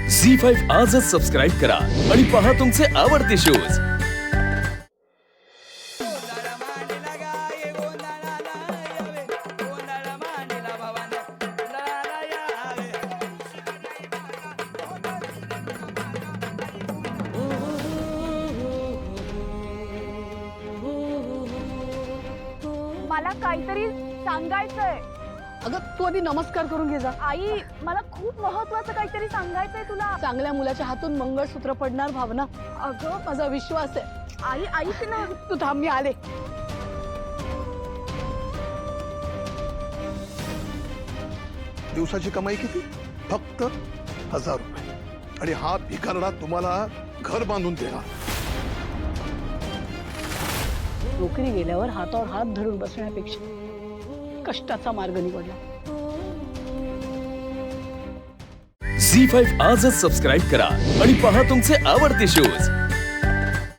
झी5 आजच सबस्क्राईब करा आणि पहा तुमचे आवडते शोज। मला काहीतरी सांगायचंय। अगं तू आधी नमस्कार करून घे जा। आई, मला खूप महत्त्वाचं काहीतरी सांगायचंय तुला। चांगल्या मुलाच्या हातून मंगळसूत्र पडणार भावना, अगं माझा विश्वास आहे। आई, ऐक ना। तू थांब, मी आले। दिवसाची कमाई किती? फक्त 1000 रुपये। आणि हा भिकारडा तुम्हाला घर बांधून देणार। नोकरी गेल्यावर हातावर हात धरून बसण्यापेक्षा कष्टाचा मार्ग निवडला। झी5 आजच सबस्क्राईब करा आणि पहा तुमचे आवडते शोज।